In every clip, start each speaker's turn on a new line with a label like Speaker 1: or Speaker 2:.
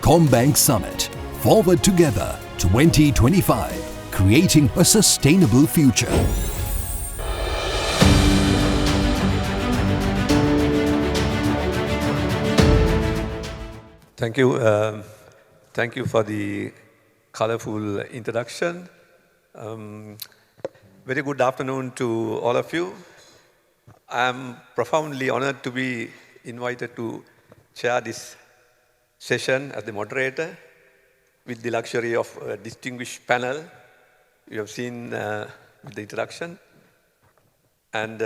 Speaker 1: ComBank Summit, Forward Together 2025, creating a sustainable future.
Speaker 2: Thank you. Thank you for the colorful introduction. Very good afternoon to all of you. I'm profoundly honored to be invited to chair this session as the moderator with the luxury of a distinguished panel you have seen with the introduction. And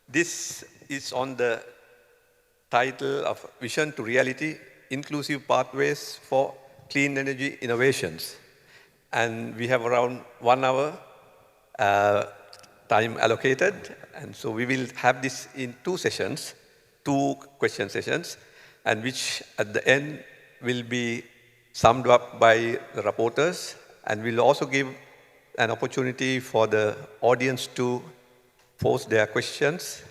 Speaker 2: this is on the title of Vision to Reality, Inclusive Pathways for Clean Energy Innovations. And we have around 1 hour time allocated. And so we will have this in 2 sessions, 2 question sessions, and which at the end will be summed up by the rapporteurs. And we'll also give an opportunity for the audience to post their questions.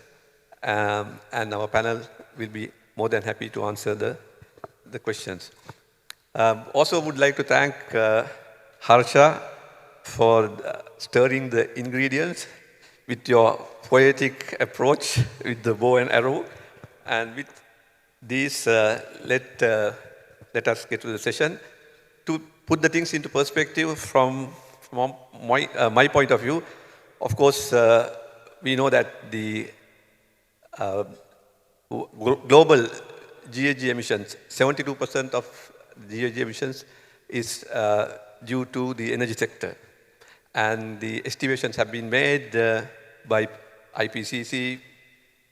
Speaker 2: And our panel will be more than happy to answer the questions. Also would like to thank Harsha for stirring the ingredients with your poetic approach with the bow and arrow. And with this, let us get to the session. To put the things into perspective from my point of view, of course, we know that the global GHG emissions, 72% of GHG emissions is due to the energy sector. And the estimations have been made by IPCC,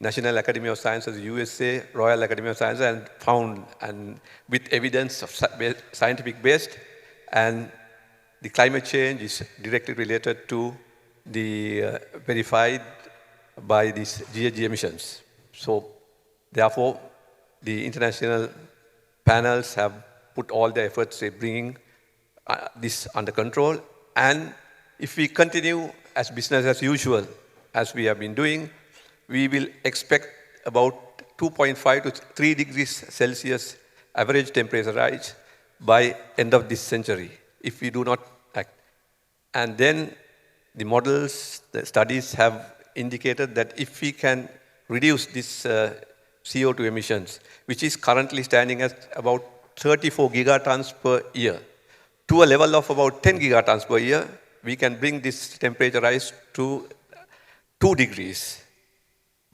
Speaker 2: National Academy of Sciences, USA, Royal Academy of Sciences, and found, and with evidence of scientific based, and the climate change is directly related to the verified by these GHG emissions. So therefore, the international panels have put all their efforts in bringing this under control. And if we continue as business as usual, as we have been doing, we will expect about 2.5 to 3 degrees Celsius average temperature rise by end of this century, if we do not act. And then the models, the studies have indicated that if we can reduce this CO2 emissions, which is currently standing at about 34 gigatons per year, to a level of about 10 gigatons per year, we can bring this temperature rise to 2 degrees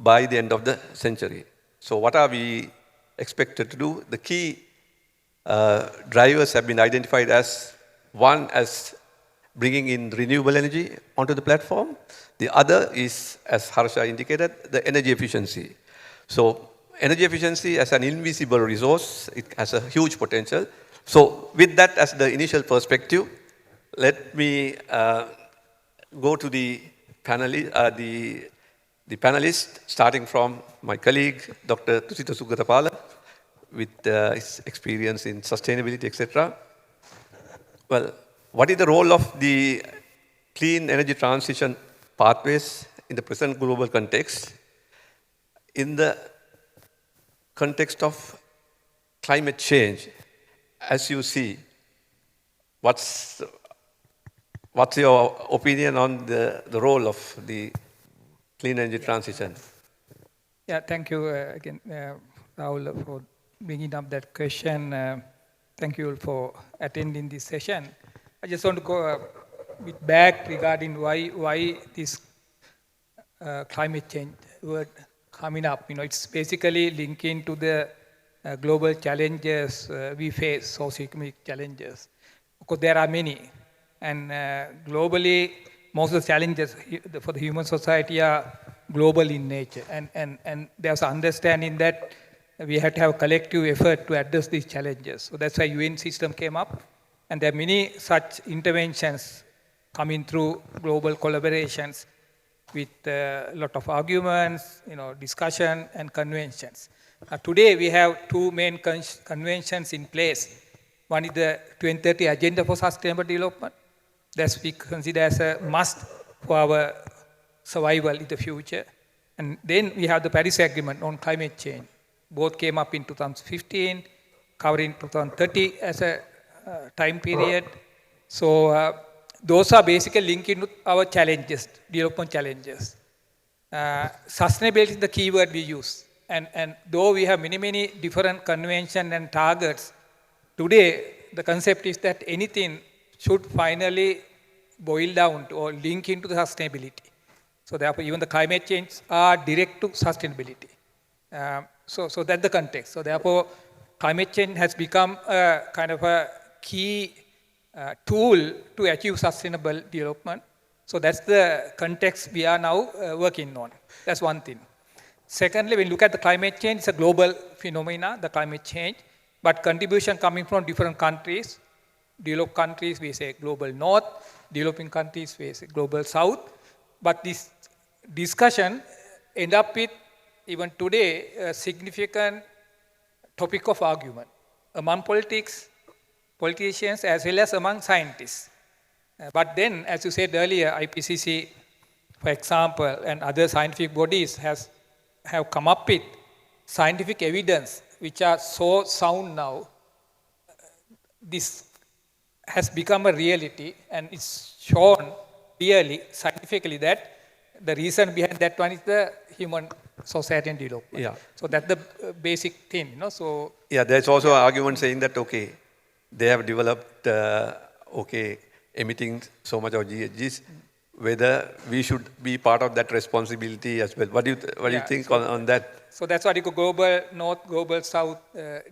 Speaker 2: by the end of the century. So what are we expected to do? The key drivers have been identified as, one, as bringing in renewable energy onto the platform. The other is, as Harsha indicated, the energy efficiency. So energy efficiency as an invisible resource, it has a huge potential. So with that as the initial perspective, let me go to the panelists, starting from my colleague, Dr. Tusita Sugatapala, with his experience in sustainability, etc. Well, what is the role of the clean energy transition pathways in the present global context? In the context of climate change, as you see, what's your opinion on the role of the clean energy transition?
Speaker 3: Yeah, thank you again, Rahul, for bringing up that question. Thank you for attending this session. I just want to go a bit back regarding why this climate change word coming up. You know, it's basically linking to the global challenges we face, socio-economic challenges. Of course, there are many. And globally, most of the challenges for the human society are global in nature. And there's an understanding that we have to have a collective effort to address these challenges. So that's why UN system came up. And there are many such interventions coming through global collaborations with a lot of arguments, discussion and conventions. Today we have 2 main conventions in place. One is the 2030 Agenda for Sustainable Development. That's we consider as a must for our survival in the future. And then we have the Paris Agreement on climate change. Both came up in 2015. covering 2030 as a time period. So those are basically linked into our challenges, development challenges. Sustainability is the key word we use. And though we have many different conventions and targets, today the concept is that anything should finally boil down to or link into the sustainability. So therefore, even the climate change are direct to sustainability. So that's the context. So therefore, climate change has become a kind of a key tool to achieve sustainable development. So that's the context we are now working on. That's one thing. Secondly, when you look at the climate change, it's a global phenomena, the climate change, but contribution coming from different countries. Developed countries, we say global north. Developing countries, we say global south. But this discussion end up with, even today, a significant topic of argument among politicians as well as among scientists. But then, as you said earlier, IPCC, for example, and other scientific bodies have come up with scientific evidence which are so sound now. This has become a reality, and it's shown clearly, scientifically, that the reason behind that one is the human society and development.
Speaker 2: Yeah.
Speaker 3: So that's the basic thing, you know. So
Speaker 2: yeah, there's also an argument saying that, okay, they have developed, emitting so much of GHGs, whether we should be part of that responsibility as well. What do you think on that?
Speaker 3: So that's what you call global north, global south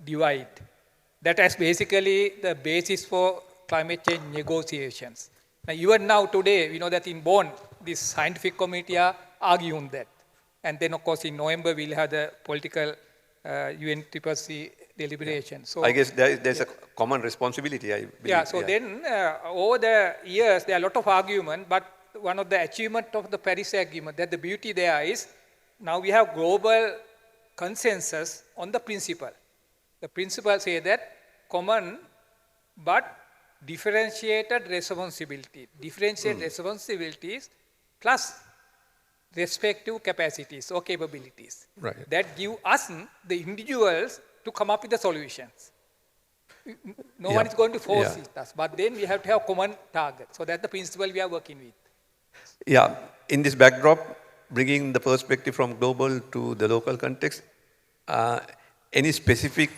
Speaker 3: divide. That is basically the basis for climate change negotiations. Now, even now today, we know that in Bonn, this scientific committee are arguing that. And then, of course, in November, we'll have the political UNFCCC deliberation. So
Speaker 2: I guess there's a common responsibility, I believe.
Speaker 3: Yeah, so then over the years, there are a lot of argument, but one of the achievements of the Paris Agreement, that the beauty there is, now we have global consensus on the principle. The principle say that common but differentiated responsibility. Differentiated responsibilities plus respective capacities or capabilities.
Speaker 2: Right.
Speaker 3: That give us, the individuals, to come up with the solutions. No one is going to force us, but then we have to have common target. So that's the principle we are working with.
Speaker 2: Yeah, in this backdrop, bringing the perspective from global to the local context, any specific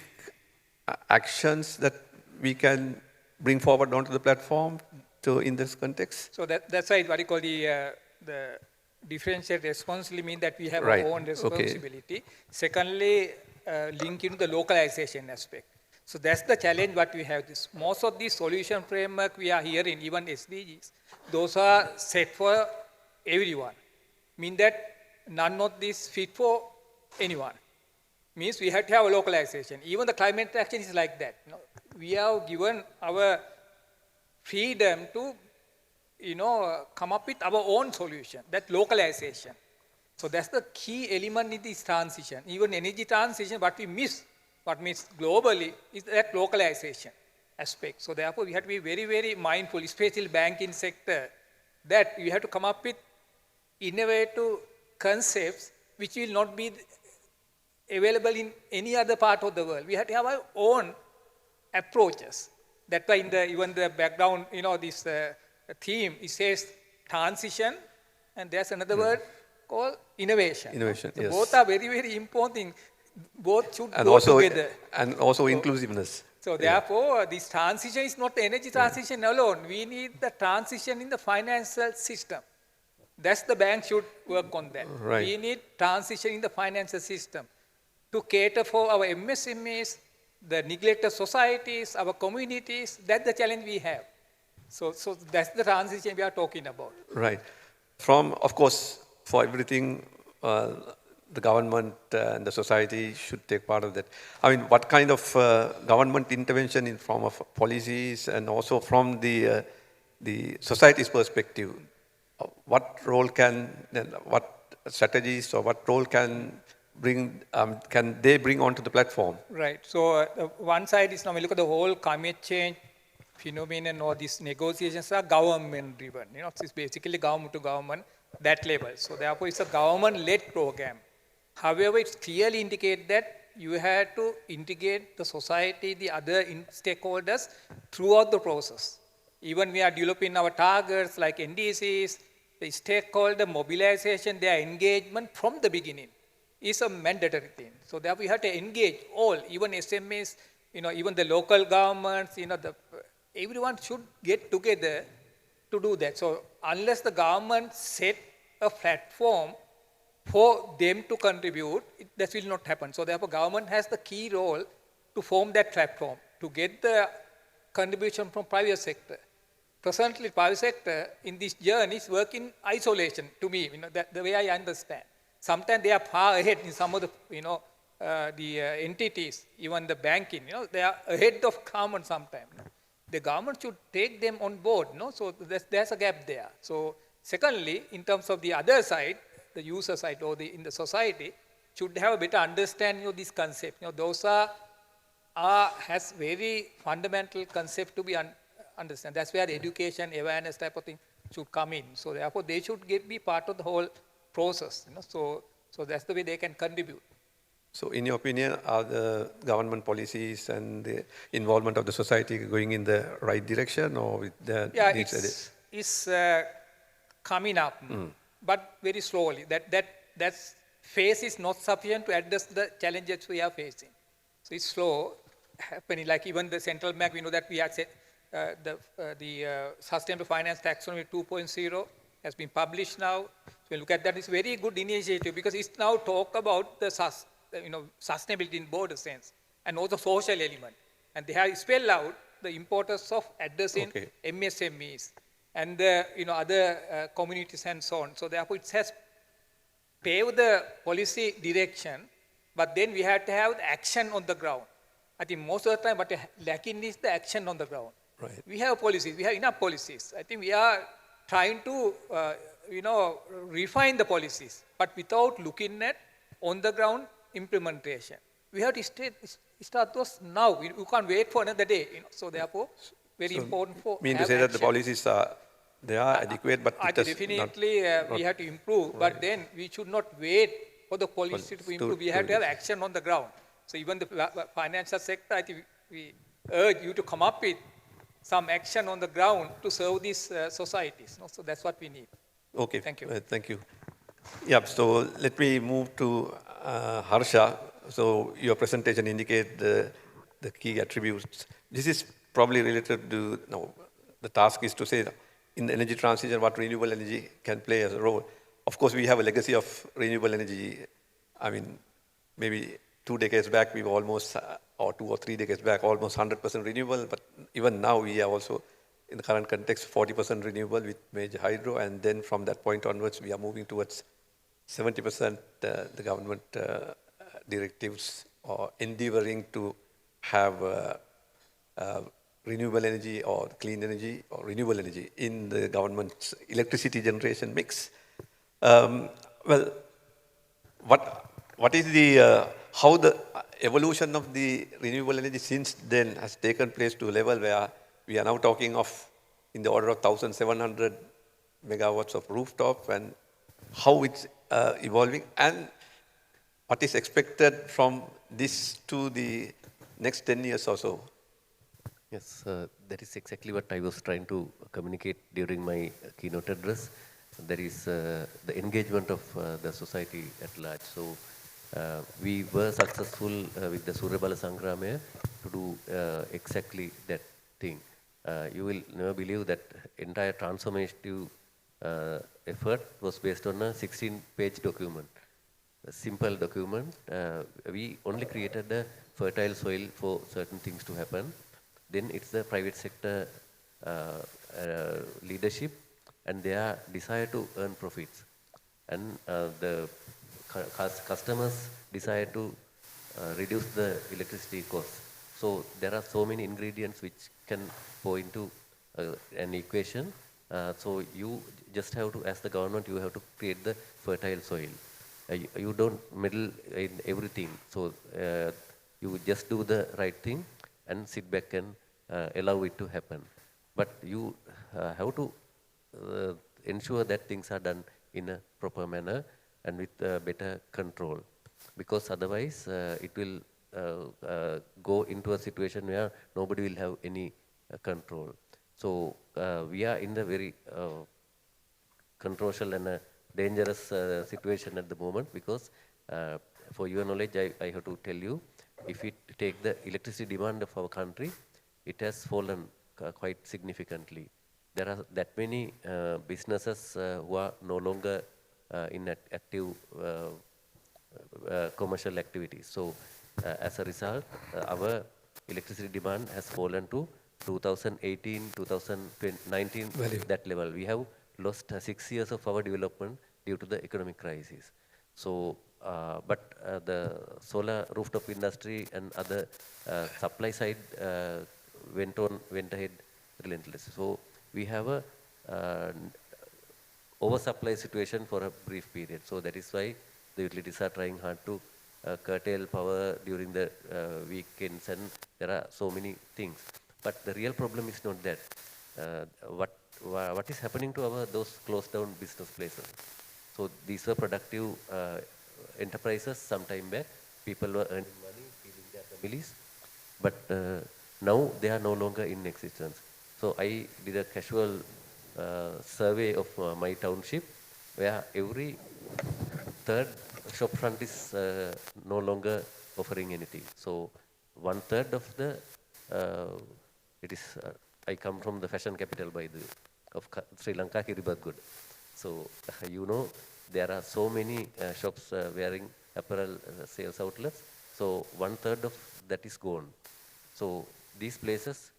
Speaker 2: actions that we can bring forward onto the platform in this context?
Speaker 3: So that's right, what you call the differentiated responsibility means that we have our own responsibility. Okay. Secondly, link into the localization aspect. So that's the challenge what we have. Most of these solution framework we are hearing, even SDGs, those are set for everyone. Mean that none of these fit for anyone. Means we have to have a localization. Even the climate action is like that. You know, we are given our freedom to come up with our own solution, that localization. So that's the key element in this transition. Even energy transition, what we miss globally is that localization aspect. So therefore, we have to be very mindful, especially banking sector, that we have to come up with innovative concepts which will not be available in any other part of the world. We have to have our own approaches. That's why even the background, this theme, it says transition, and there's another word called innovation.
Speaker 2: Innovation,
Speaker 3: so
Speaker 2: yes.
Speaker 3: Both are very important. Both should go together.
Speaker 2: And also inclusiveness.
Speaker 3: So therefore, this transition is not the energy transition alone. We need the transition in the financial system. That's the bank should work on that.
Speaker 2: Right.
Speaker 3: We need transition in the financial system to cater for our MSMEs, the neglected societies, our communities. That's the challenge we have. So that's the transition we are talking about.
Speaker 2: Right. Of course, for everything, the government and the society should take part of that. I mean, what kind of government intervention in form of policies and also from the society's perspective, what strategies or what role can they bring onto the platform? Right.
Speaker 3: So one side is now we look at the whole climate change phenomenon, or these negotiations are government driven. It's basically government to government, that level. So therefore, it's a government-led program. However, it's clearly indicated that you had to integrate the society, the other stakeholders throughout the process. Even we are developing our targets like NDCs, the stakeholder mobilization, their engagement from the beginning is a mandatory thing. So therefore we have to engage all, even SMEs, even the local governments, everyone should get together to do that. So unless the government set a platform for them to contribute, that will not happen. So therefore government has the key role to form that platform, to get the contribution from private sector. Presently, private sector in this journey is working isolation to me, the way I understand. Sometimes they are far ahead in some of the entities, even the banking, they are ahead of government sometimes. The government should take them on board, so there's a gap there. So secondly, in terms of the other side, the user side or in the society, should have a better understanding of this concept. Those has very fundamental concept to be understand. That's where the education, awareness type of thing should come in. So therefore, they should be part of the whole process. So that's the way they can contribute.
Speaker 2: So in your opinion, are the government policies and the involvement of the society going in the right direction, or with the
Speaker 3: it's coming up, but very slowly. That phase is not sufficient to address the challenges we are facing. So it's slow happening. Like even the central bank, we know that we had said the Sustainable Finance Taxonomy 2.0 has been published now. So we look at that, it's very good initiative because it's now talk about the sustainability in broader sense and also social element. And they have spelled out the importance of addressing MSMEs and the other communities and so on. So therefore it has paved the policy direction, but then we have to have the action on the ground. I think most of the time what lacking is the action on the ground.
Speaker 2: Right.
Speaker 3: We have policies, we have enough policies. I think we are trying to, refine the policies, but without looking at on the ground implementation. We have to start those now. We can't wait for another day. So therefore, very important for.
Speaker 2: Mean to say that the policies are adequate, but
Speaker 3: definitely we have to improve. Right. But then we should not wait for the policy to improve. We have to have action on the ground. So even the financial sector, I think we urge you to come up with some action on the ground to serve these societies. So that's what we need.
Speaker 2: Okay.
Speaker 3: Thank you.
Speaker 2: Thank you. Yeah, so let me move to Harsha. So your presentation indicates the key attributes. This is probably related to, the task is to say in the energy transition what renewable energy can play as a role. Of course, we have a legacy of renewable energy. I mean, maybe 2 decades back, we were almost, or 2 or 3 decades back, almost 100% renewable. But even now, we are also, in the current context, 40% renewable with major hydro. And then from that point onwards, we are moving towards 70%. The government directives or endeavoring to have renewable energy or clean energy or renewable energy in the government's electricity generation mix. Well, what is the how the evolution of the renewable energy since then has taken place to a level where we are now talking of in the order of 1,700 megawatts of rooftop, and how it's evolving, and what is expected from this to the next 10 years or so?
Speaker 4: Yes, that is exactly what I was trying to communicate during my keynote address. There is the engagement of the society at large. So we were successful with the Suryabala Sangramaya to do exactly that thing. You will never believe that entire transformative effort was based on a 16-page document, a simple document. We only created a fertile soil for certain things to happen. Then it's the private sector leadership and their desire to earn profits. And the customers desire to reduce the electricity cost. So there are so many ingredients which can go into an equation. So you just have to, as the government, you have to create the fertile soil. You don't meddle in everything. So you just do the right thing and sit back and allow it to happen. But you have to ensure that things are done in a proper manner and with better control. because otherwise it will go into a situation where nobody will have any control. So we are in the very controversial and a dangerous situation at the moment, because for your knowledge, I have to tell you, if we take the electricity demand of our country, it has fallen quite significantly. There are that many businesses who are no longer in active commercial activities. So as a result, our electricity demand has fallen to 2018, 2019,
Speaker 2: Value.
Speaker 4: that level. We have lost 6 years of our development due to the economic crisis. So, but the solar rooftop industry and other supply side went ahead relentlessly. So we have a oversupply situation for a brief period. So that is why the utilities are trying hard to curtail power during the weekends, and there are so many things. But the real problem is not that. What is happening to those closed down business places? So these were productive enterprises some time back. People were earning money, feeding their families, but now they are no longer in existence. So I did a casual survey of my township, where every third shop front is no longer offering anything. So 1/3 of the it is I come from the fashion capital by the of Sri Lanka, Kiribati. So you know, there are so many shops wearing apparel sales outlets. So 1/3 of that is gone. So these places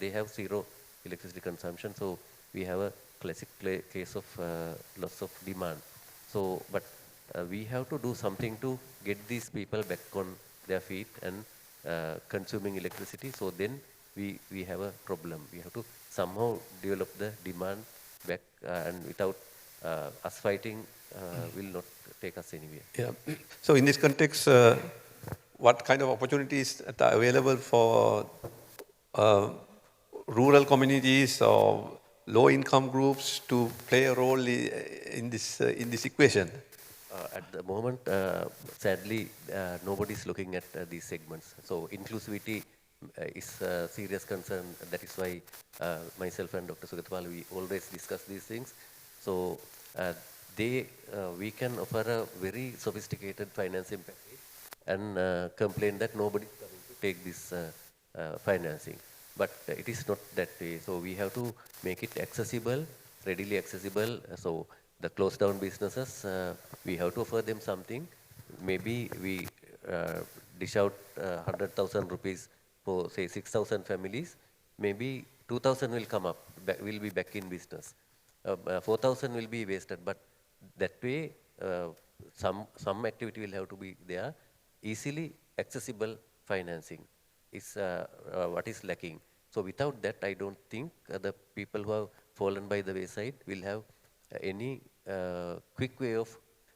Speaker 4: they have zero electricity consumption. So we have a classic case of loss of demand. So, but we have to do something to get these people back on their feet and consuming electricity. So then we have a problem. We have to somehow develop the demand back, and without us fighting will not take us anywhere.
Speaker 2: Yeah. So in this context, what kind of opportunities are available for rural communities or low-income groups to play a role in this equation?
Speaker 4: At the moment, sadly, nobody is looking at these segments. So inclusivity is a serious concern. That is why myself and Dr. Sugatpal, we always discuss these things. So we can offer a very sophisticated financing package and complain that nobody is coming to take this financing. But it is not that way. So we have to make it accessible, readily accessible. So the closed down businesses, we have to offer them something. Maybe we dish out 100,000 rupees for say 6,000 families. Maybe 2,000 will come up, will be back in business. 4,000 will be wasted, but that way some activity will have to be there. Easily accessible financing is what is lacking. So without that, I don't think the people who have fallen by the wayside will have any quick way of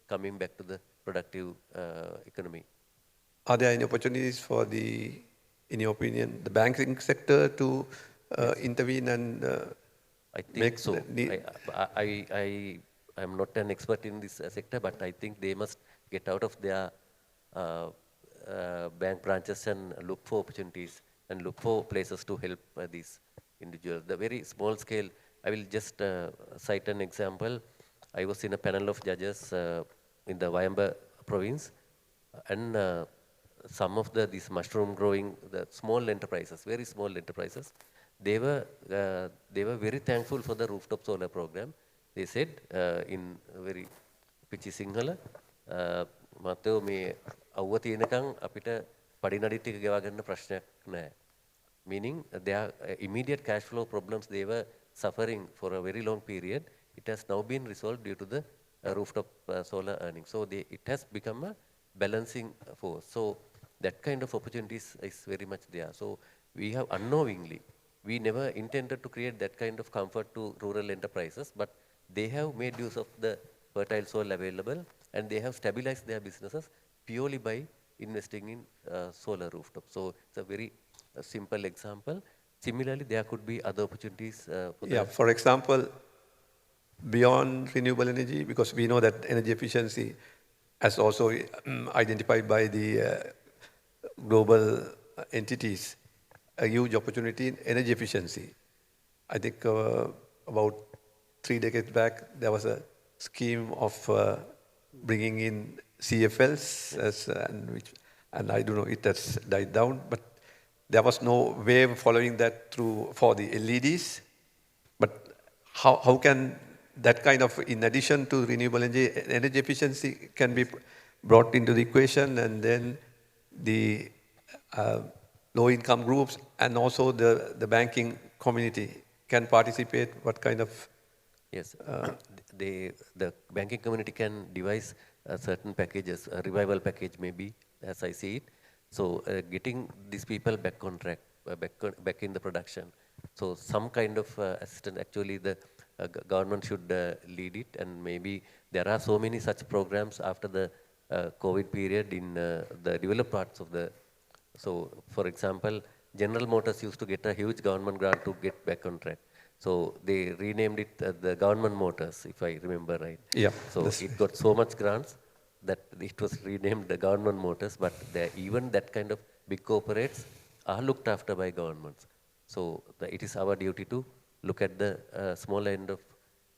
Speaker 4: coming back to the productive economy.
Speaker 2: Are there any opportunities for in your opinion, the banking sector to intervene and
Speaker 4: I think so. I am not an expert in this sector, but I think they must get out of their bank branches and look for opportunities and look for places to help these individuals. The very small scale, I will just cite an example. I was in a panel of judges in the Wayamba province, and some of these mushroom growing, the small enterprises, very small enterprises, they were very thankful for the rooftop solar program. They said in very pitchy Sinhala, Mateo me අවුව තියෙනකන් අපිට පඩිනඩි ටික ගෙවා ගන්න ප්‍රශ්නයක් නැහැ. Meaning their immediate cash flow problems they were suffering for a very long period, it has now been resolved due to the rooftop solar earnings. So it has become a balancing force. So that kind of opportunities is very much there. So we have unknowingly, we never intended to create that kind of comfort to rural enterprises, but they have made use of the fertile soil available, and they have stabilized their businesses purely by investing in solar rooftop. So it's a very simple example. Similarly, there could be other opportunities.
Speaker 2: For example, beyond renewable energy, because we know that energy efficiency as also identified by the global entities, a huge opportunity in energy efficiency. I think about 3 decades back, there was a scheme of bringing in CFLs, and I don't know, it has died down, but there was no way of following that through for the LEDs. But how can that kind of, in addition to renewable energy efficiency, can be brought into the equation, and then the low-income groups and also the banking community can participate? What kind of...
Speaker 4: Yes, the banking community can devise certain packages, a revival package maybe, as I see it. So getting these people back on track, back in the production. So some kind of assistance, actually the government should lead it, and maybe there are so many such programs after the COVID period in the developed parts of the... So for example, General Motors used to get a huge government grant to get back on track. So they renamed it the Government Motors, if I remember right.
Speaker 2: Yeah.
Speaker 4: So it got so much grants that it was renamed the Government Motors, but even that kind of big corporates are looked after by governments. So it is our duty to look at the small end of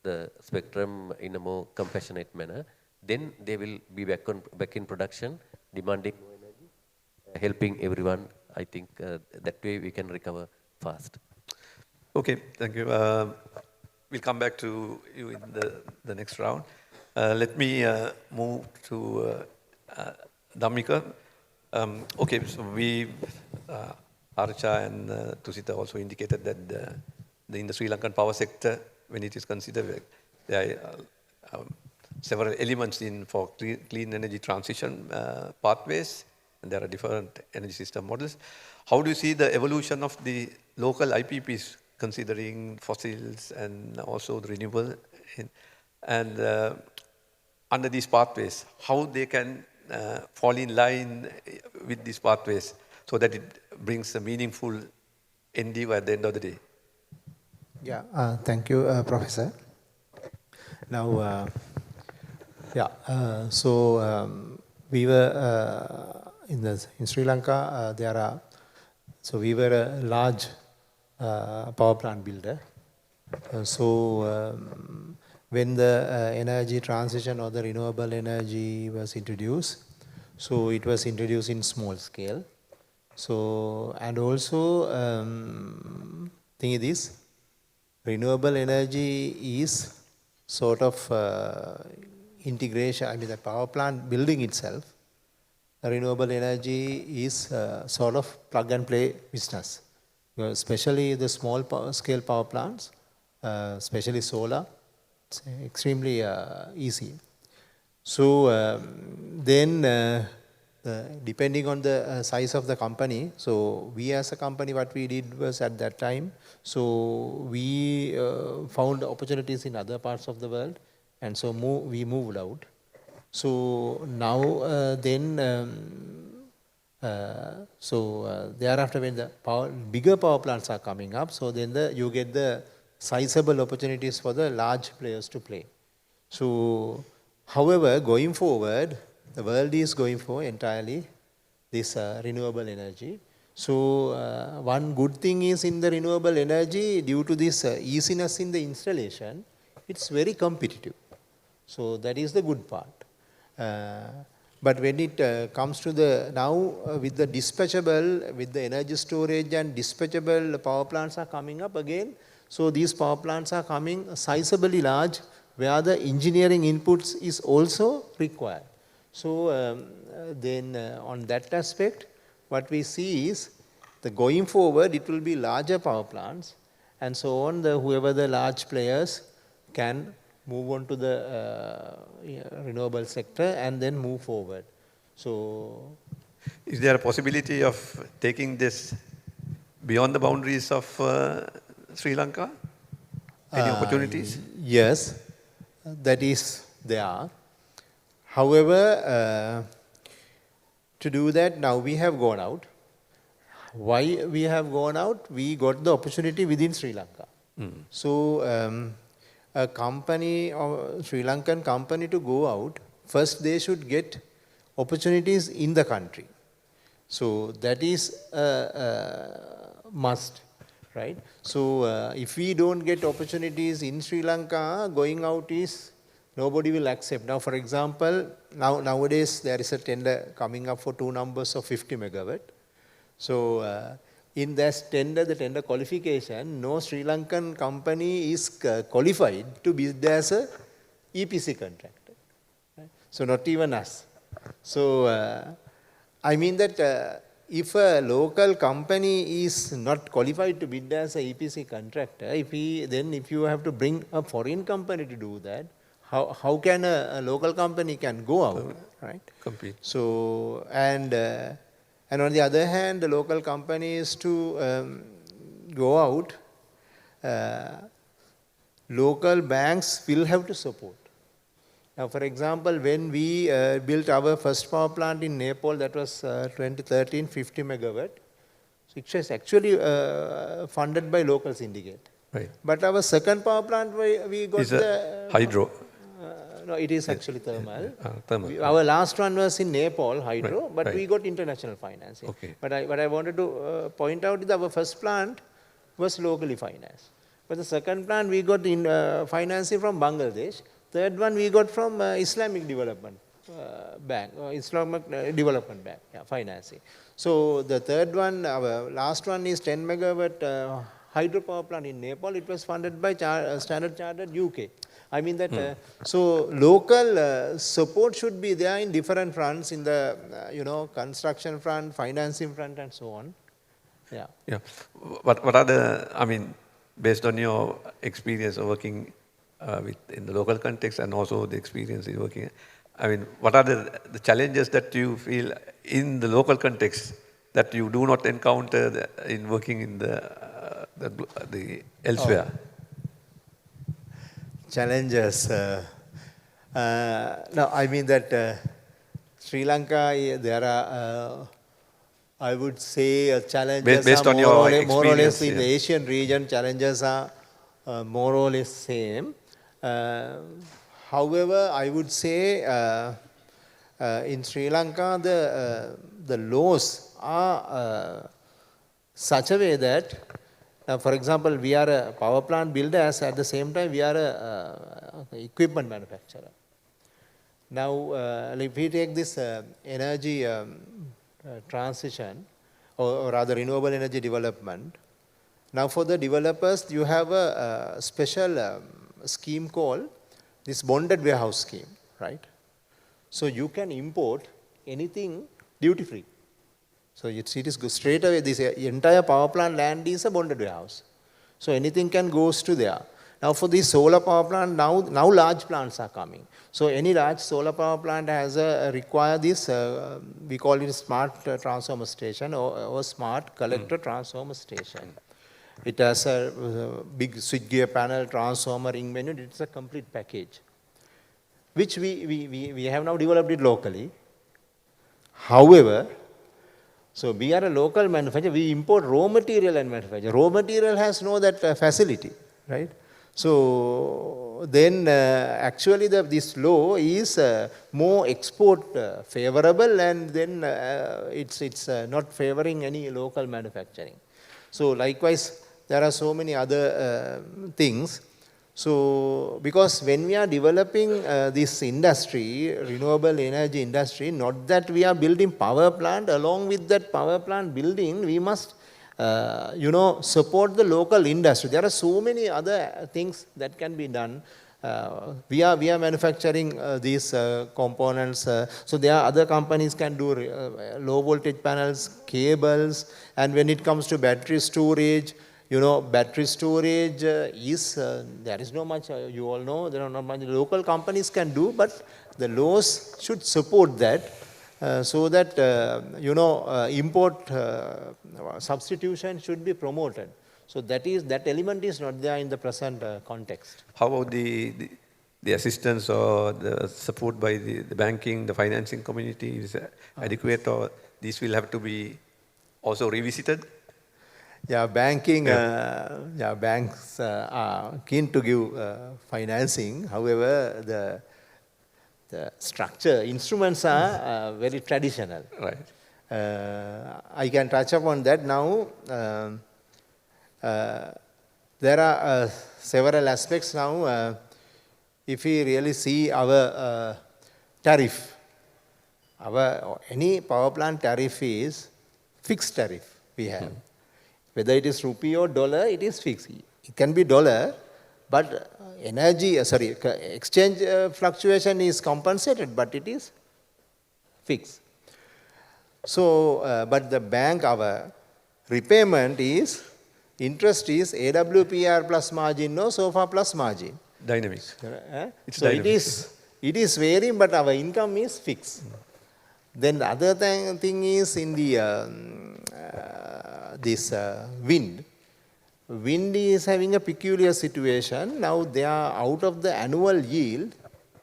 Speaker 4: the spectrum in a more compassionate manner. Then they will be back in production, demanding more energy, helping everyone. I think that way we can recover fast.
Speaker 2: Okay, thank you. We'll come back to you in the next round. Let me move to Dhammika. Okay, so Archa and Tusita also indicated that in the Sri Lankan power sector, when it is considered, there are several elements for clean energy transition pathways, and there are different energy system models. How do you see the evolution of the local IPPs, considering fossils and also the renewable, and under these pathways, how they can fall in line with these pathways so that it brings a meaningful endeavor at the end of the day?
Speaker 5: Yeah, thank you, Professor. Now, we were in Sri Lanka. We were a large power plant builder. When the energy transition or the renewable energy was introduced, so it was introduced in small scale. So, and also, thing is this, renewable energy is sort of integration. I mean, the power plant building itself, renewable energy is sort of plug and play business. Especially the small scale power plants, especially solar, it's extremely easy. So depending on the size of the company, so we as a company, what we did was at that time, so we found opportunities in other parts of the world, and so we moved out. So now thereafter, when the bigger power plants are coming up, so then you get the sizable opportunities for the large players to play. So, however, going forward, the world is going for entirely this renewable energy. So, one good thing is in the renewable energy, due to this easiness in the installation, it's very competitive. So, that is the good part. But when it comes to the now with the dispatchable, with the energy storage and dispatchable power plants are coming up again. So these power plants are coming sizably large, where the engineering inputs is also required. So then on that aspect, what we see is the going forward, it will be larger power plants, and so on. Whoever the large players can move on to the renewable sector and then move forward. So,
Speaker 2: is there a possibility of taking this beyond the boundaries of Sri Lanka? Any opportunities?
Speaker 5: Yes, that is there. However, to do that, now we have gone out. Why we have gone out? We got the opportunity within Sri Lanka. So, a company or Sri Lankan company to go out first they should get opportunities in the country. So that is a must, right? So if we don't get opportunities in Sri Lanka, going out is, nobody will accept. Now, for example, nowadays there is a tender coming up for 2 numbers of 50 megawatt. So in that tender, the tender qualification, no Sri Lankan company is qualified to bid as a EPC contractor. Right? So not even us. So I mean that if a local company is not qualified to bid as a EPC contractor, if you have to bring a foreign company to do that, how can a local company can go out, right?
Speaker 2: Compete.
Speaker 5: So and on the other hand, the local companies to go out, local banks will have to support. Now, for example, when we built our first power plant in Nepal, that was 2013, 50 megawatt. So it was actually funded by local syndicate.
Speaker 2: Right.
Speaker 5: But our second power plant, we got the
Speaker 2: hydro.
Speaker 5: No, it is actually thermal.
Speaker 2: Thermal.
Speaker 5: Our last one was in Nepal, hydro,
Speaker 2: Right,
Speaker 5: but
Speaker 2: right.
Speaker 5: we got international financing.
Speaker 2: Okay.
Speaker 5: But I wanted to point out that our first plant was locally financed. But the second plant we got in financing from Bangladesh. Third one we got from Islamic Development Bank, financing. So the third one, our last one is 10 megawatt hydropower plant in Nepal. It was funded by Standard Chartered UK. I mean that, so local support should be there in different fronts, in the, construction front, financing front, and so on. Yeah.
Speaker 2: Yeah. What are the, I mean, based on your experience of working in the local context and also the experience in working, I mean, what are the challenges that you feel in the local context that you do not encounter in working in the elsewhere?
Speaker 5: Oh. Challenges. No, I mean that Sri Lanka, there are, I would say, challenges
Speaker 2: based
Speaker 5: are
Speaker 2: on your
Speaker 5: more or less in
Speaker 2: yeah.
Speaker 5: the Asian region, challenges are more or less same. However, I would say in Sri Lanka, the laws are such a way that, for example, we are a power plant builder, as at the same time we are a equipment manufacturer. Now, if we take this energy transition, or rather renewable energy development, now for the developers, you have a special scheme called this bonded warehouse scheme, right? So you can import anything duty-free. So it is straight away, this entire power plant land is a bonded warehouse. So anything can goes to there. Now for this solar power plant, now large plants are coming. So any large solar power plant has require this, we call it smart transformer station or smart collector transformer station. It has a big switchgear panel, transformer, ring manual, it's a complete package, which we have now developed it locally. However, so we are a local manufacturer, we import raw material and manufacture. Raw material has no that facility, right? So then actually this law is more export favorable, and then it's not favoring any local manufacturing. So likewise, there are so many other things. So, because when we are developing this industry, renewable energy industry, not that we are building power plant, along with that power plant building, we must, support the local industry. There are so many other things that can be done. We are manufacturing these components. So there are other companies can do low voltage panels, cables, and when it comes to battery storage, battery storage is, there is no much, you all know, there are not much local companies can do, but the laws should support that so that, import substitution should be promoted. So that element is not there in the present context.
Speaker 2: How about the assistance or the support by the banking, the financing community is adequate, or these will have to be also revisited?
Speaker 5: Yeah, banking, banks are keen to give financing. However, the structure, instruments are very traditional.
Speaker 2: Right.
Speaker 5: I can touch upon that now. There are several aspects now. If we really see our tariff, any power plant tariff is fixed tariff we have. Whether it is rupee or dollar, it is fixed. It can be dollar, but exchange fluctuation is compensated, but it is fixed. So, but the bank, our repayment is, interest is AWPR plus margin, no SOFR plus margin.
Speaker 2: Dynamic.
Speaker 5: So dynamic. It is varying, but our income is fixed. Then the other thing is in the wind. Wind is having a peculiar situation. Now they are out of the annual yield,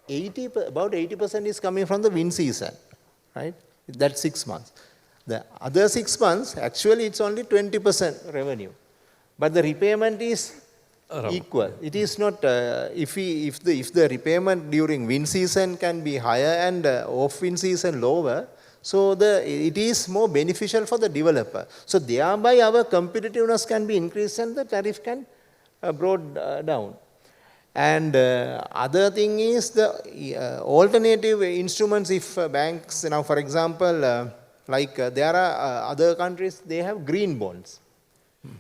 Speaker 5: about 80% is coming from the wind season, right? That's 6 months. The other 6 months, actually it's only 20% revenue. But the repayment is equal. It is not, if the repayment during wind season can be higher and off-wind season lower, so it is more beneficial for the developer. So thereby our competitiveness can be increased and the tariff can brought down. And other thing is the alternative instruments. If banks now, for example, there are other countries, they have green bonds.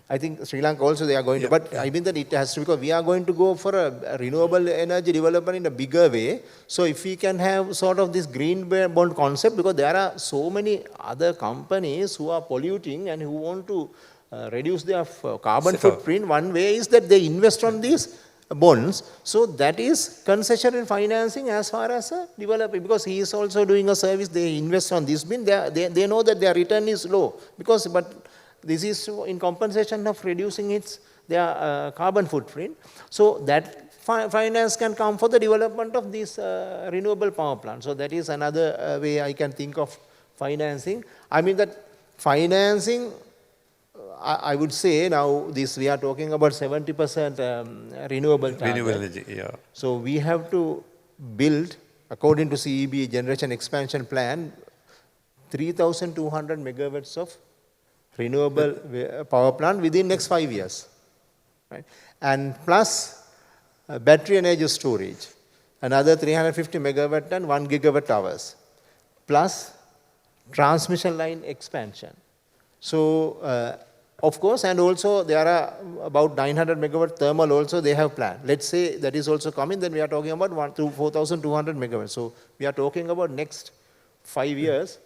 Speaker 5: I think Sri Lanka also they are going to, but I mean that it has to, because we are going to go for a renewable energy development in a bigger way. So if we can have sort of this green bond concept, because there are so many other companies who are polluting and who want to reduce their carbon footprint, one way is that they invest on these bonds. So that is concessional financing as far as a developer, because he is also doing a service, they invest on this bin, they know that their return is low, but this is in compensation of reducing their carbon footprint. So that finance can come for the development of this renewable power plant. So that is another way I can think of financing. I mean that financing, I would say now we are talking about 70% renewable target.
Speaker 2: Renewable energy, yeah.
Speaker 5: So we have to build, according to CEB Generation Expansion Plan, 3,200 megawatts of renewable power plant within next 5 years, right? And plus battery energy storage, another 350 megawatt and 1 gigawatt hours, plus transmission line expansion. So, of course, and also there are about 900 megawatt thermal also they have planned. Let's say that is also coming, then we are talking about 4,200 megawatts. So we are talking about next 5 years,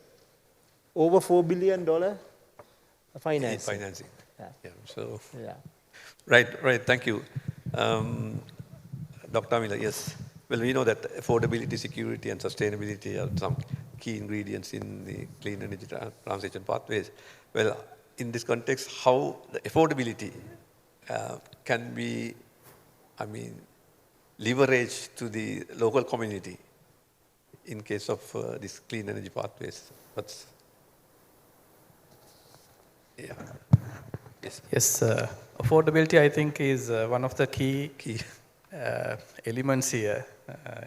Speaker 5: over $4 billion financing.
Speaker 2: So, right, thank you. Dr. Amila, yes. Well, we know that affordability, security, and sustainability are some key ingredients in the clean energy transition pathways. Well, in this context, how the affordability can be, leveraged to the local community in case of these clean energy pathways?
Speaker 6: Yes, affordability, I think, is one of the key elements here.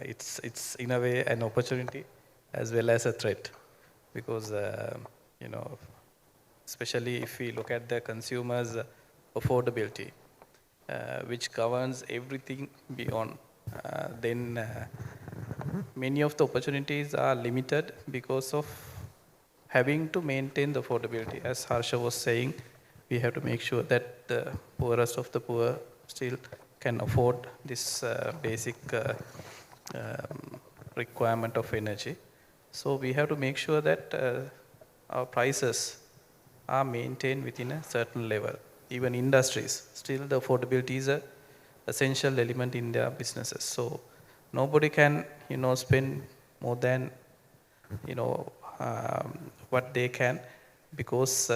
Speaker 6: It's in a way an opportunity as well as a threat, because especially if we look at the consumer's affordability, which governs everything beyond, then many of the opportunities are limited because of having to maintain the affordability. As Harsha was saying, we have to make sure that the poorest of the poor still can afford this basic requirement of energy. So we have to make sure that our prices are maintained within a certain level. Even industries, still the affordability is an essential element in their businesses. So nobody can, spend more than, what they can, because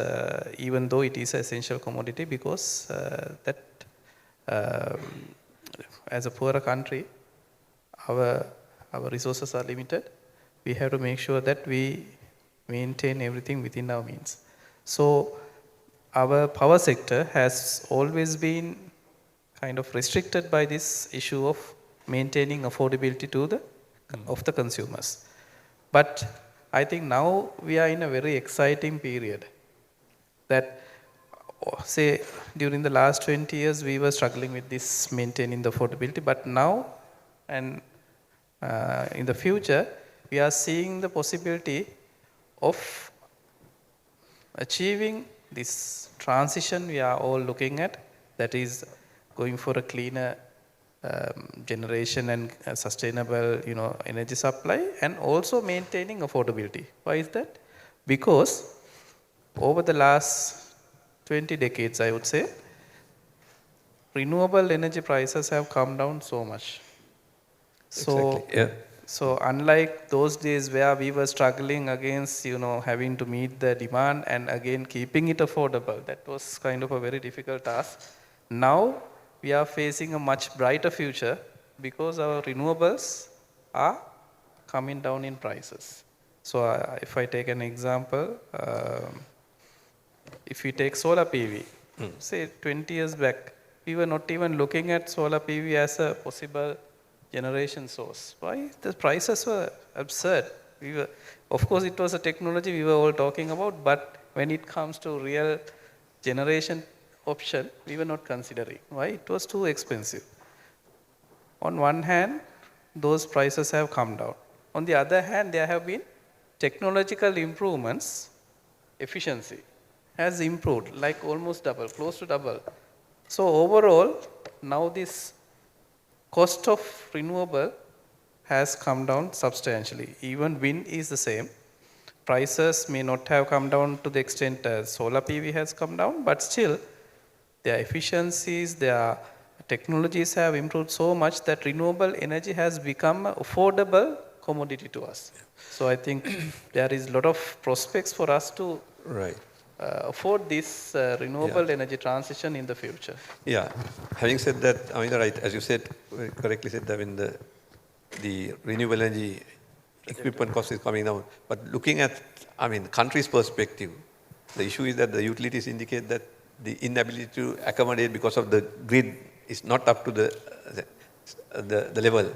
Speaker 6: even though it is an essential commodity, because as a poorer country, our resources are limited. We have to make sure that we maintain everything within our means. So our power sector has always been kind of restricted by this issue of maintaining affordability to the of the consumers. But I think now we are in a very exciting period that, say, during the last 20 years, we were struggling with this maintaining the affordability, but now and in the future, we are seeing the possibility of achieving this transition we are all looking at, that is going for a cleaner generation and sustainable, energy supply, and also maintaining affordability. Why is that? Because over the last 20 decades, I would say, renewable energy prices have come down so much. So,
Speaker 2: exactly. Yeah.
Speaker 6: so unlike those days where we were struggling against, having to meet the demand and again keeping it affordable, that was kind of a very difficult task. Now we are facing a much brighter future because our renewables are coming down in prices. So if I take an example, if we take solar PV, say 20 years back, we were not even looking at solar PV as a possible generation source. Why? The prices were absurd. Of course, it was a technology we were all talking about, but when it comes to real generation option, we were not considering. Why? It was too expensive. On one hand, those prices have come down. On the other hand, there have been technological improvements. Efficiency has improved, like almost double, close to double. So overall, now this cost of renewable has come down substantially. Even wind is the same. Prices may not have come down to the extent solar PV has come down, but still their efficiencies, their technologies have improved so much that renewable energy has become an affordable commodity to us. So I think there is a lot of prospects for us to afford this renewable energy transition in the future.
Speaker 2: Yeah. Having said that, I mean, right, as you said, correctly said, I mean, the renewable energy equipment cost is coming down. But looking at, I mean, the country's perspective, the issue is that the utilities indicate that the inability to accommodate because of the grid is not up to the level.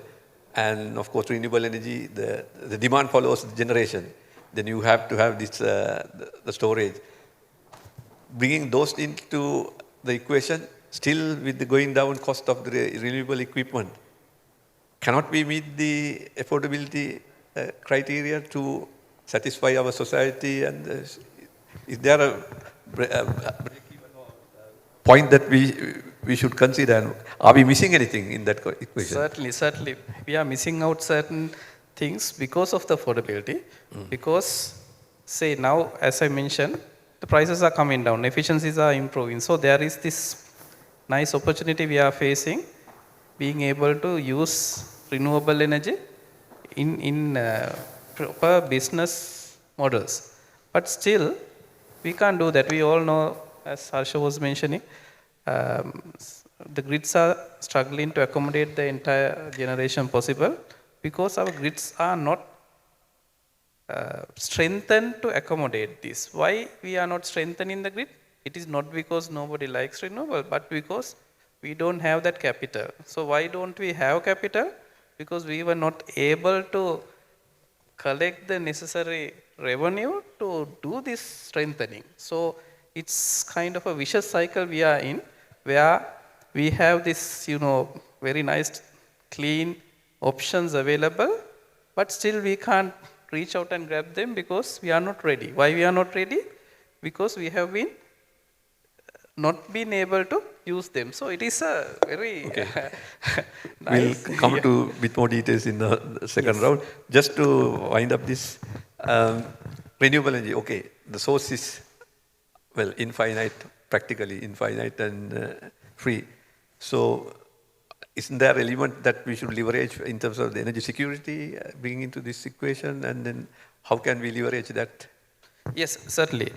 Speaker 2: And of course, renewable energy, the demand follows the generation. Then you have to have this, the storage. Bringing those into the equation, still with the going down cost of the renewable equipment, cannot we meet the affordability criteria to satisfy our society? And is there a break-even point that we should consider? And are we missing anything in that equation?
Speaker 6: Certainly. We are missing out certain things because of the affordability. Because, say now, as I mentioned, the prices are coming down, efficiencies are improving. So there is this nice opportunity we are facing, being able to use renewable energy in proper business models. But still, we can't do that. We all know, as Harsha was mentioning, the grids are struggling to accommodate the entire generation possible because our grids are not strengthened to accommodate this. Why we are not strengthening the grid? It is not because nobody likes renewable, but because we don't have that capital. So why don't we have capital? Because we were not able to collect the necessary revenue to do this strengthening. So it's kind of a vicious cycle we are in, where we have this, very nice, clean options available, but still we can't reach out and grab them because we are not ready. Why we are not ready? Because we have been not been able to use them. So it is a very nice.
Speaker 2: We'll come to a bit more details in the second round. Just to wind up this, renewable energy, the source is, well, infinite, practically infinite and free. So isn't there an element that we should leverage in terms of the energy security bringing into this equation? And then how can we leverage that?
Speaker 6: Yes, certainly.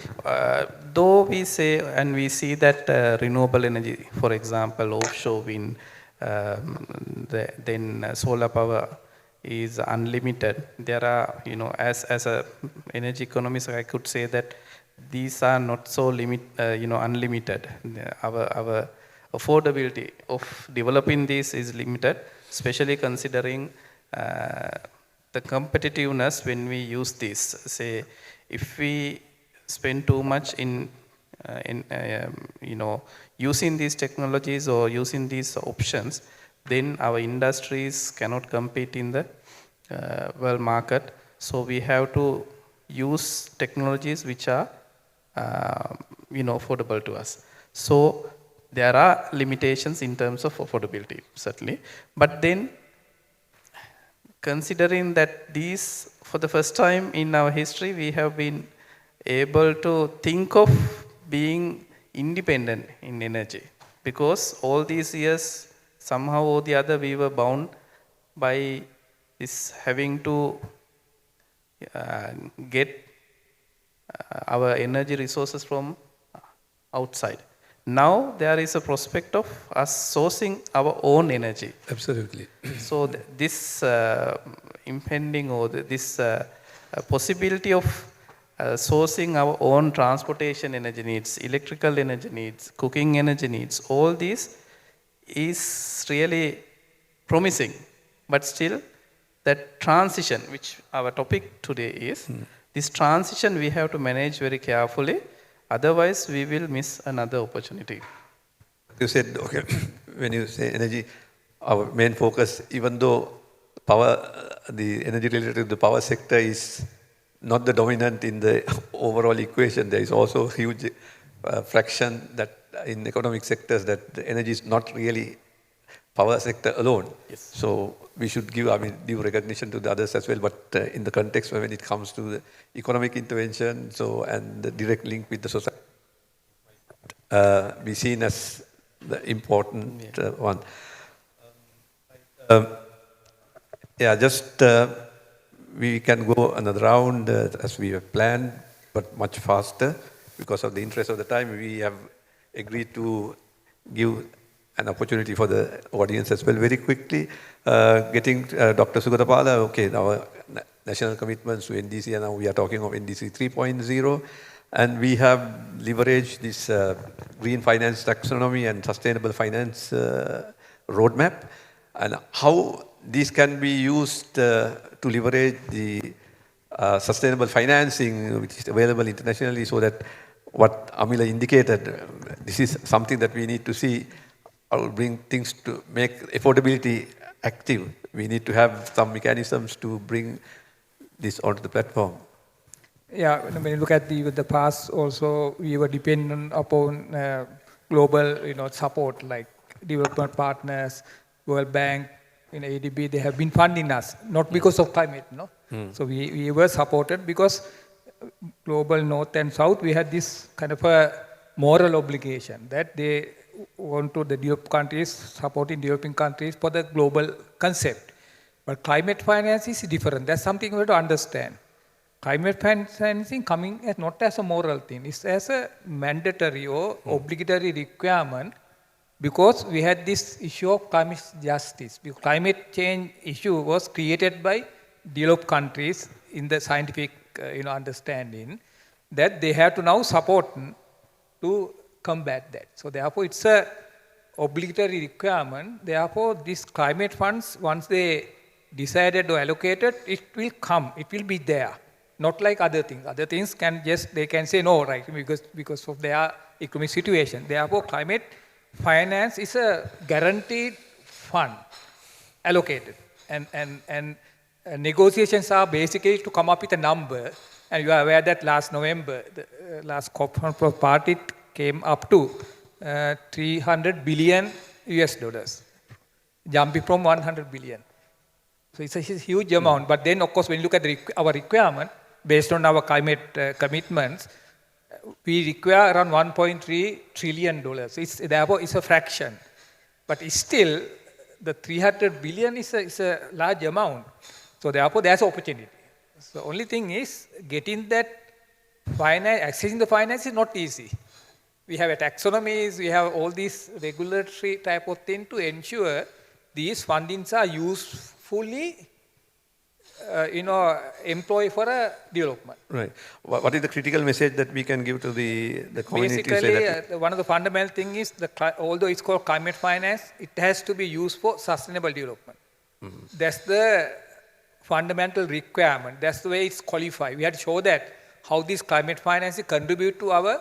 Speaker 6: Though we say and we see that renewable energy, for example, offshore wind, then solar power is unlimited. There are, as a energy economist, I could say that these are not so unlimited. Our affordability of developing this is limited, especially considering the competitiveness when we use this. Say, if we spend too much in using these technologies or using these options, then our industries cannot compete in the world market. So we have to use technologies which are affordable to us. So there are limitations in terms of affordability, certainly. But then, considering that these, for the first time in our history, we have been able to think of being independent in energy. Because all these years, somehow or the other, we were bound by this having to get our energy resources from outside. Now there is a prospect of us sourcing our own energy.
Speaker 2: Absolutely.
Speaker 6: So this impending or this possibility of sourcing our own transportation energy needs, electrical energy needs, cooking energy needs, all these is really promising. But still, that transition, which our topic today is, this transition we have to manage very carefully, otherwise we will miss another opportunity.
Speaker 2: You said, okay, when you say energy, our main focus, even though the energy related to the power sector is not the dominant in the overall equation, there is also a huge fraction that in economic sectors that the energy is not really power sector alone.
Speaker 6: Yes.
Speaker 2: So we should give, due recognition to the others as well, but in the context when it comes to the economic intervention, and the direct link with the society, be seen as the important one. We can go another round as we have planned, but much faster. Because of the interest of the time, we have agreed to give an opportunity for the audience as well very quickly. Getting Dr. Sugatapala, okay, our national commitments to NDC, and now we are talking of NDC 3.0. And we have leveraged this green finance taxonomy and sustainable finance roadmap, and how these can be used to leverage the sustainable financing which is available internationally, so that what Amila indicated, this is something that we need to see. I will bring things to make affordability active. We need to have some mechanisms to bring this onto the platform.
Speaker 3: Yeah, when you look at the past, also we were dependent upon global, support like development partners, World Bank, ADB. They have been funding us, not because of climate, no. So we were supported because global North and South, we had this kind of a moral obligation that they want to the developed countries supporting developing countries for the global concept. But climate finance is different. That's something we have to understand. Climate financing coming as not as a moral thing, it's as a mandatory or obligatory requirement, because we had this issue of climate justice. Because climate change issue was created by developed countries in the scientific understanding that they have to now support to combat that. So therefore it's a obligatory requirement. Therefore these climate funds, once they decided or allocated, it will come, it will be there. Not like other things. Other things they can say no, right, because of their economic situation. Therefore, climate finance is a guaranteed fund allocated. And negotiations are basically to come up with a number. And you are aware that last November, the last COP party came up to $300 billion US, jumping from 100 billion. So it's a huge amount. But then, of course, when you look at our requirement, based on our climate commitments, we require around $1.3 trillion. Therefore, it's a fraction. But still, the 300 billion is a large amount. So therefore, there's opportunity. So the only thing is, getting that finance, accessing the finance is not easy. We have a taxonomies, we have all these regulatory type of thing to ensure these fundings are usefully employ for a development.
Speaker 2: Right. What is the critical message that we can give to the community?
Speaker 3: Basically, one of the fundamental things is, although it's called climate finance, it has to be used for sustainable development. That's the fundamental requirement. That's the way it's qualified. We had to show that how this climate financing contribute to our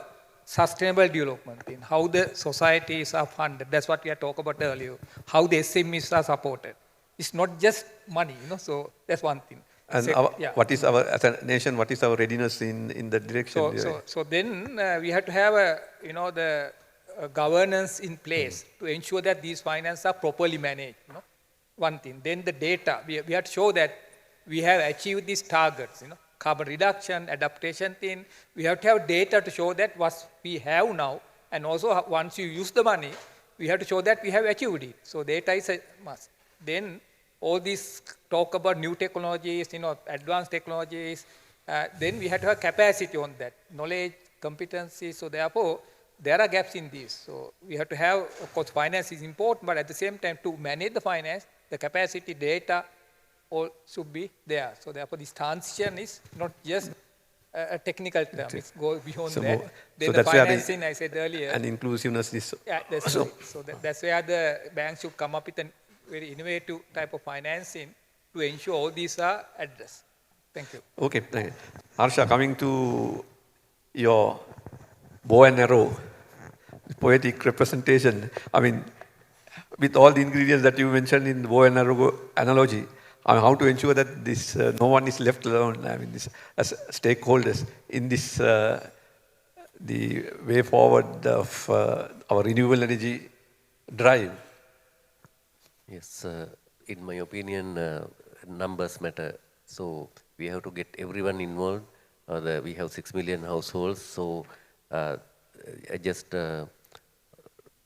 Speaker 3: sustainable development, in how the societies are funded. That's what we had talked about earlier. How the SMEs are supported. It's not just money, so that's one thing.
Speaker 2: And what is our, as a nation, what is our readiness in that direction?
Speaker 3: So then we have to have the governance in place to ensure that these finances are properly managed. One thing. Then the data. We have to show that we have achieved these targets. Carbon reduction, adaptation thing. We have to have data to show that what we have now, and also once you use the money, we have to show that we have achieved it. So data is a must. Then all these talk about new technologies, advanced technologies, then we have to have capacity on that, knowledge, competency. So therefore, there are gaps in this. So we have to have, of course, finance is important, but at the same time, to manage the finance, the capacity, data, all should be there. So therefore, this transition is not just a technical term. It goes beyond that. Then the financing, I said earlier.
Speaker 2: And inclusiveness is...
Speaker 3: Yeah, that's right. So that's where the banks should come up with a very innovative type of financing to ensure all these are addressed. Thank you.
Speaker 2: Okay, thank you. Harsha, coming to your bow and arrow, poetic representation. I mean, with all the ingredients that you mentioned in the bow and arrow analogy, how to ensure that this no one is left alone. I mean, this, as stakeholders in this the way forward of our renewable energy drive.
Speaker 4: Yes, in my opinion, numbers matter. So we have to get everyone involved. We have 6 million households. So I just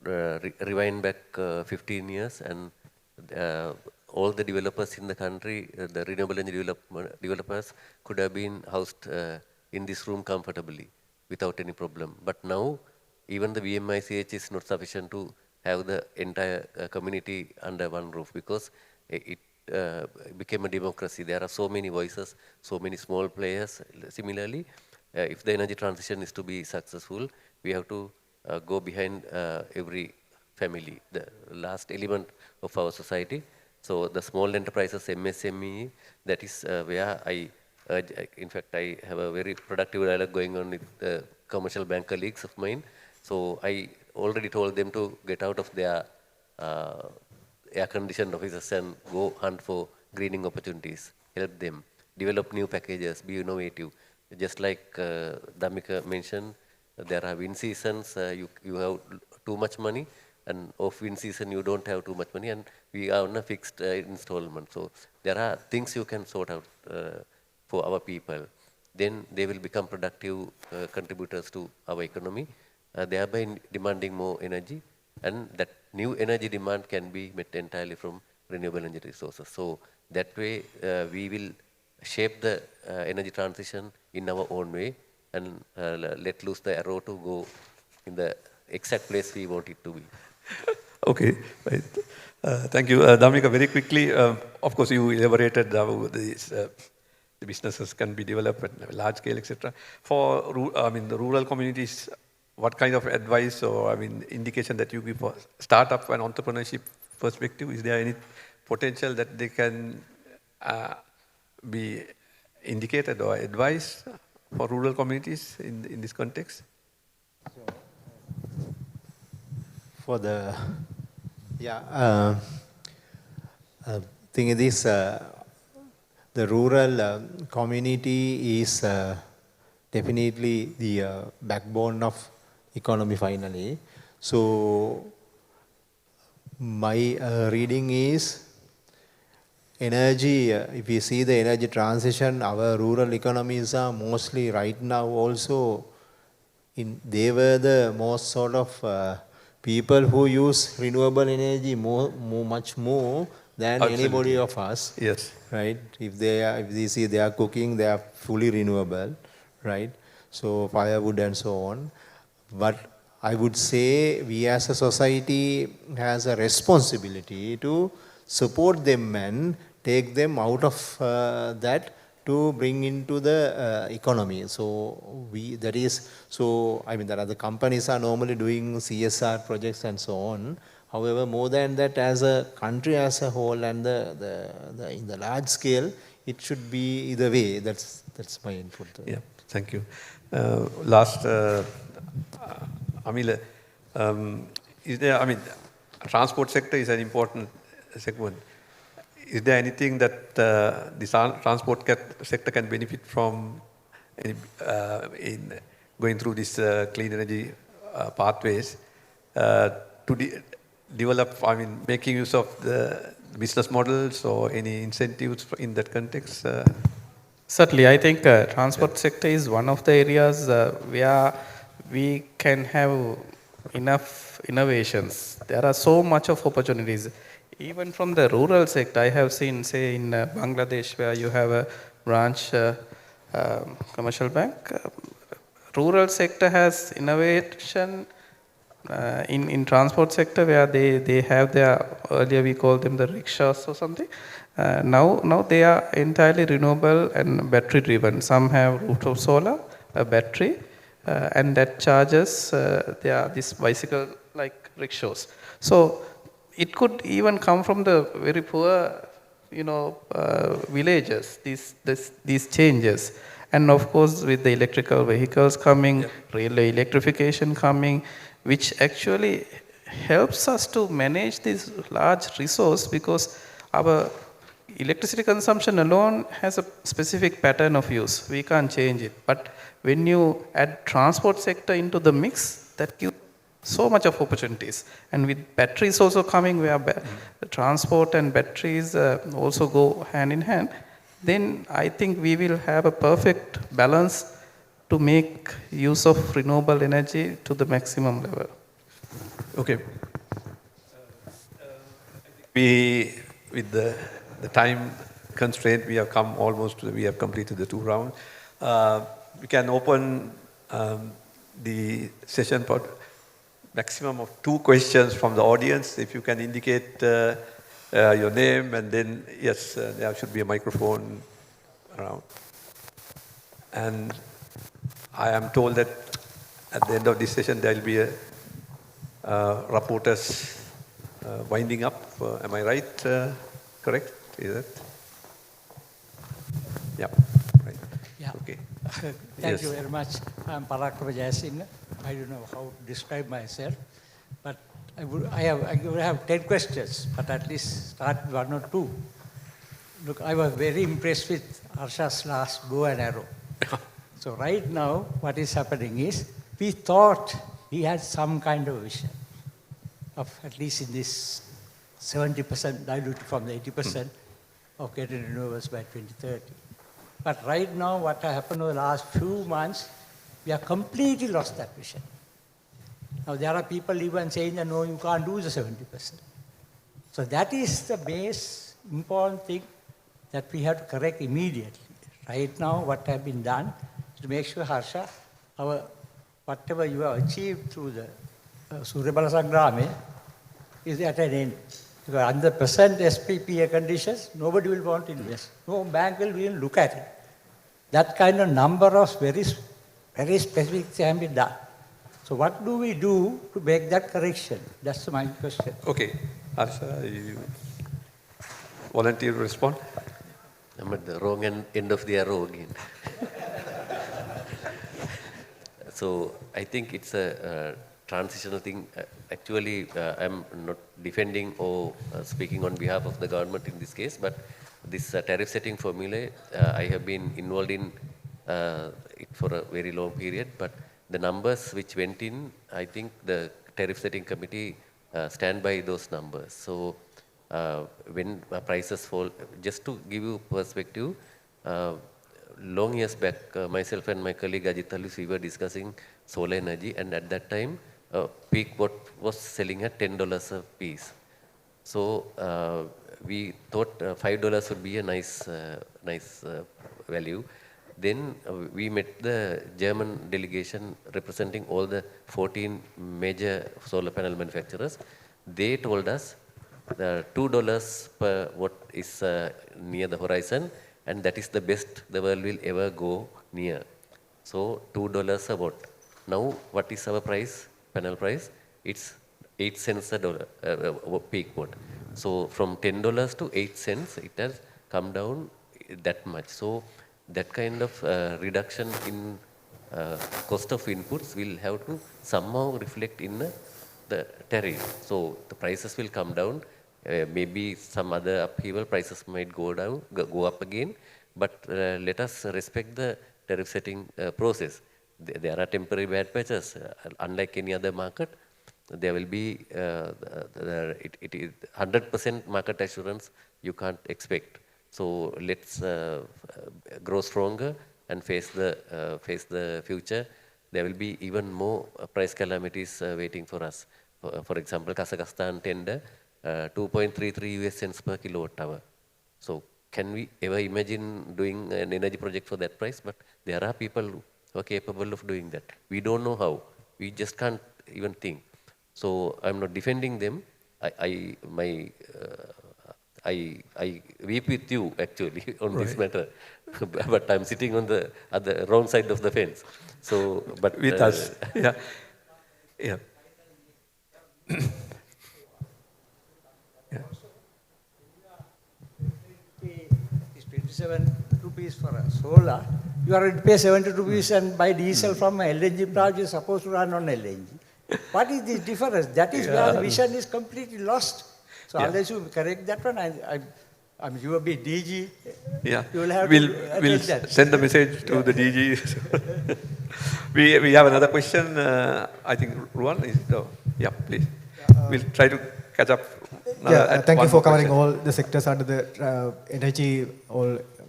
Speaker 4: rewind back 15 years, and all the developers in the country, the renewable energy developers, could have been housed in this room comfortably without any problem. But now, even the VMICH is not sufficient to have the entire community under one roof, because it became a democracy. There are so many voices, so many small players. Similarly, if the energy transition is to be successful, we have to go behind every family, the last element of our society. So the small enterprises, MSME, that is where I urge. In fact, I have a very productive dialogue going on with commercial bank colleagues of mine. So I already told them to get out of their air-conditioned offices and go hunt for greening opportunities, help them, develop new packages, be innovative. Just like Dhammika mentioned, there are wind seasons, you have too much money, and off-wind season you don't have too much money, and we are on a fixed installment. So there are things you can sort out for our people. Then they will become productive contributors to our economy, thereby demanding more energy, and that new energy demand can be met entirely from renewable energy resources. So that way we will shape the energy transition in our own way, and let loose the arrow to go in the exact place we want it to be.
Speaker 2: Okay, right. Thank you. Dhammika, very quickly, of course you elaborated how these the businesses can be developed at large scale, etc. For the rural communities, what kind of advice or indication that you give for startup and entrepreneurship perspective? Is there any potential that they can be indicated or advised for rural communities in this context?
Speaker 5: For the thing is, the rural community is definitely the backbone of economy finally. So my reading is energy, if you see the energy transition, our rural economies are mostly right now also, they were the most sort of people who use renewable energy much more than
Speaker 2: Absolutely.
Speaker 5: Anybody of us.
Speaker 2: Yes.
Speaker 5: Right? If they see they are cooking, they are fully renewable, right? So firewood and so on. But I would say we as a society has a responsibility to support them and take them out of that to bring into the economy. So there are the companies are normally doing CSR projects and so on. However, more than that, as a country as a whole and in the large scale, it should be either way. That's my input.
Speaker 2: Yeah, thank you. Last, Amila, is there, I mean, transport sector is an important segment. Is there anything that the transport sector can benefit from in going through this clean energy pathways to develop, I mean, making use of the business models or any incentives in that context?
Speaker 6: Certainly, I think transport sector is one of the areas where we can have enough innovations. There are so much of opportunities. Even from the rural sector, I have seen, say, in Bangladesh, where you have a branch commercial bank. Rural sector has innovation in transport sector, where they have their, earlier we called them the rickshaws or something. Now they are entirely renewable and battery driven. Some have rooftop solar, a battery, and that charges this bicycle like rickshaws. So it could even come from the very poor, villages, these changes. And of course, with the electrical vehicles coming, railway electrification coming, which actually helps us to manage this large resource, because our electricity consumption alone has a specific pattern of use. We can't change it. But when you add transport sector into the mix, that gives so much of opportunities. And with batteries also coming, where the transport and batteries also go hand in hand, then I think we will have a perfect balance to make use of renewable energy to the maximum level.
Speaker 2: Okay. With the time constraint, we have completed the 2 rounds. We can open the session for maximum of 2 questions from the audience. If you can indicate your name, and then, yes, there should be a microphone around. And I am told that at the end of this session, there will be a reporters winding up. Am I right? Correct? Is that? Yeah. Right.
Speaker 7: Yeah.
Speaker 2: Okay.
Speaker 7: Thank you very much. I'm Parakrama Jayasinghe. I don't know how to describe myself, but I would have 10 questions, but at least start with 1 or 2. Look, I was very impressed with Harsha's last bow and arrow. So right now, what is happening is, we thought he had some kind of vision of, at least in this 70% diluted from the 80% of getting renewables by 2030. But right now, what has happened over the last few months, we have completely lost that vision. Now, there are people even saying that, no, you can't do the 70%. So that is the base important thing that we have to correct immediately. Right now, what has been done is to make sure, Harsha, whatever you have achieved through the Suryabala Sangrame is at an end. Because under present SPPA conditions, nobody will want to invest. No bank will even look at it. That kind of number of very specific things have been done. So what do we do to make that correction? That's my question.
Speaker 2: Okay. Harsha, you volunteer to respond?
Speaker 4: I'm at the wrong end of the arrow again. So I think it's a transitional thing. Actually, I'm not defending or speaking on behalf of the government in this case, but this tariff setting formula, I have been involved in it for a very long period, but the numbers which went in, I think the tariff setting committee stand by those numbers. So when prices fall, just to give you perspective, long years back, myself and my colleague Ajit Talus, we were discussing solar energy, and at that time, peak watt was selling at $10 a piece. So we thought $5 would be a nice value. Then we met the German delegation representing all the 14 major solar panel manufacturers. They told us the $2 per watt is near the horizon, and that is the best the world will ever go near. So $2 a watt. Now what is our price, panel price? It's 8 cents a dollar peak watt. So from $10 to 8 cents, it has come down that much. So that kind of reduction in cost of inputs will have to somehow reflect in the tariff. So the prices will come down. Maybe some other upheaval prices might go down, go up again. But let us respect the tariff setting process. There are temporary bad patches. Unlike any other market, there will be it is 100% market assurance you can't expect. So let's grow stronger and face the future. There will be even more price calamities waiting for us. For example, Kazakhstan tender 2.33 US cents per kilowatt hour. So can we ever imagine doing an energy project for that price? But there are people who are capable of doing that. We don't know how. We just can't even think. So I'm not defending them. I weep with you actually on this matter, but I'm sitting on the wrong side of the fence. So, but
Speaker 2: with us, yeah, yeah.
Speaker 7: It's 27 rupees for a solar. You are going to pay 70 rupees and buy diesel from an LNG plant. You're supposed to run on LNG. What is this difference? That is where the vision is completely lost. So unless you correct that one, I mean, you will be DG.
Speaker 2: Yeah,
Speaker 7: you will have
Speaker 2: we'll
Speaker 7: that.
Speaker 2: send the message to the DG. we have another question. I think Ruan is. Yeah, please. We'll try to catch up.
Speaker 8: Thank you for covering all the sectors under the energy.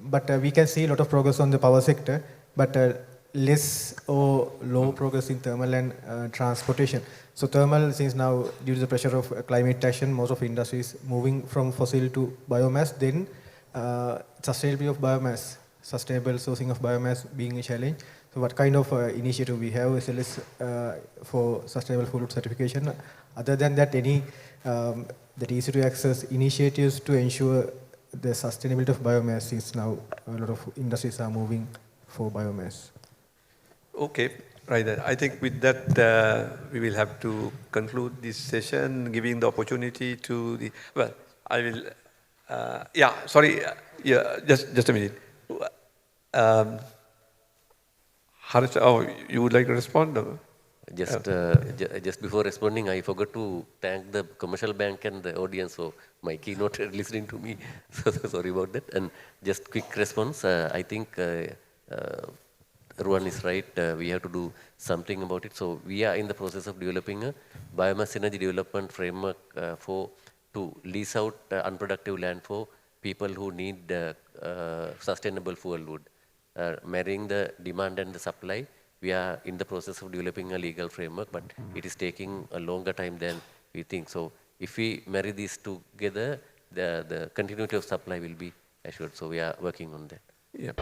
Speaker 8: But we can see a lot of progress on the power sector, but less or low progress in thermal and transportation. So thermal, since now due to the pressure of climate action, most of industries moving from fossil to biomass, then sustainability of biomass, sustainable sourcing of biomass being a challenge. So what kind of initiative we have as well as for sustainable food certification? Other than that, any that easy to access initiatives to ensure the sustainability of biomass, since now a lot of industries are moving for biomass?
Speaker 2: Okay, right. I think with that, we will have to conclude this session, giving the opportunity to the, well, I will, yeah, sorry, yeah, just a minute. Harish, oh, you would like to respond?
Speaker 4: Just before responding, I forgot to thank the commercial bank and the audience for my keynote listening to me. So sorry about that. And just quick response. I think Ruan is right. We have to do something about it. So we are in the process of developing a biomass energy development framework to lease out unproductive land for people who need sustainable fuel wood. Marrying the demand and the supply, we are in the process of developing a legal framework, but it is taking a longer time than we think. So if we marry these together, the continuity of supply will be assured. So we are working on that.
Speaker 2: Yeah.